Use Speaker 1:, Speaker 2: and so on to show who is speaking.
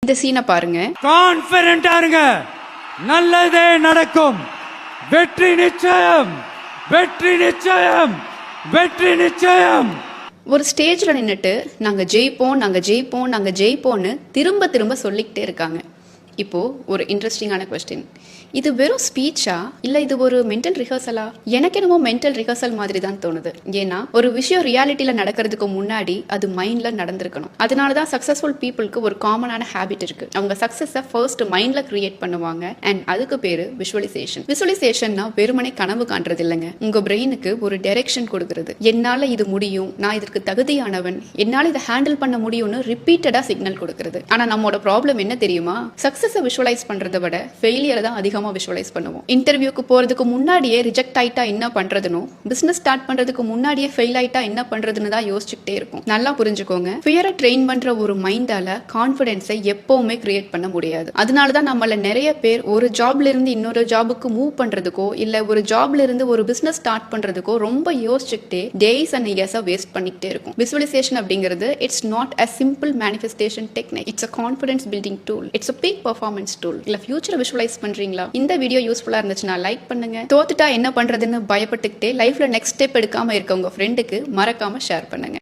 Speaker 1: இந்த சீனை பாருங்க.
Speaker 2: கான்ஃபிடென்ட்டா இருங்க, நல்லதே நடக்கும், வெற்றி நிச்சயம், வெற்றி நிச்சயம், வெற்றி நிச்சயம்.
Speaker 1: ஒரு ஸ்டேஜ்ல நின்னுட்டு நாங்க ஜெயிப்போம், நாங்க ஜெயிப்போம், நாங்க ஜெயிப்போம்னு திரும்ப திரும்ப சொல்லிக்கிட்டே இருக்காங்க. இப்போ ஒரு இன்ட்ரெஸ்டிங்கான கொஸ்டின், இது வெறும் ஸ்பீச்சா இல்ல இது ஒரு மென்டல் ரிஹர்சலா? எனக்கு என்னமோ மென்டல் ரிஹர்சல் மாதிரி தான் தோணுது. ஏன்னா ஒரு விஷயம் ரியாலிட்டியில நடக்கிறதுக்கு முன்னாடி அது மைண்ட்ல நடந்திருக்கணும். அதனாலதான் சக்சஸ்ஃபுல் பீப்புளுக்கு ஒரு காமனான ஹேபிட் இருக்கு. அவங்க சக்சஸை ஃபர்ஸ்ட் மைண்ட்ல கிரியேட் பண்ணுவாங்க. அண்ட் அதுக்கு பேரு விஷுவலைசேஷன். விஷுவலைசேஷன்னா வெறுமனே கனவு காண்றது இல்லைங்க, உங்க பிரெயினுக்கு ஒரு டைரக்ஷன் கொடுக்கிறது. என்னால இது முடியும், நான் இதற்கு தகுதியானவன், என்னால இதை ஹேண்டில் பண்ண முடியும்னு ரிப்பீட்டடா சிக்னல் கொடுக்கிறது. ஆனா நம்மளோட ப்ராப்ளம் என்ன தெரியுமா? சக்சஸை விஷுவலைஸ் பண்றதை விட ஃபெயிலியரை தான் அதிகமா விஷுவலைஸ் பண்ணுவோம். இன்டர்வியூக்கு போறதுக்கு முன்னாடியே ரிஜெக்ட் ஆயிட்டா என்ன பண்றதுன்னு, பிசினஸ் ஸ்டார்ட் பண்றதுக்கு முன்னாடியே ஃபெயில் ஆயிட்டா என்ன பண்றதுன்னு தான் யோசிச்சுட்டே இருக்கும். நல்லா புரிஞ்சுக்கோங்க, ஃபியரை ட்ரெயின் பண்ற ஒரு மைண்டால கான்ஃபிடன்ஸை எப்பவுமே கிரியேட் பண்ண முடியாது. அதனாலதான் நம்மள நிறைய பேர் ஒரு ஜாப்ல இருந்து இன்னொரு ஜாபுக்கு மூவ் பண்றதுக்கோ இல்ல ஒரு ஜாப்ல இருந்து ஒரு பிசினஸ் ஸ்டார்ட் பண்றதுக்கோ ரொம்ப யோசிச்சுக்கிட்டே டேஸ் அண்ட் இயர்ஸா வேஸ்ட் பண்ணிக்கிட்டே இருக்கும். விஷுவலைசேஷன் அப்படிங்கிறது it's not a simple manifestation technique, it's a confidence building tool, it's a peak performance tool. இல்ல ஃபியூச்சரை விஷுவலைஸ் பண்றீங்களா? இந்த வீடியோ யூஸ்ஃபுல்லா இருந்துச்சுன்னா லைக் பண்ணுங்க. தோத்துட்டா என்ன பண்றதுன்னு பயப்பட்டுக்கிட்டே லைஃப்ல நெக்ஸ்ட் ஸ்டெப் எடுக்காம இருக்க உங்க ஃப்ரெண்டுக்கு மறக்காம ஷேர் பண்ணுங்க.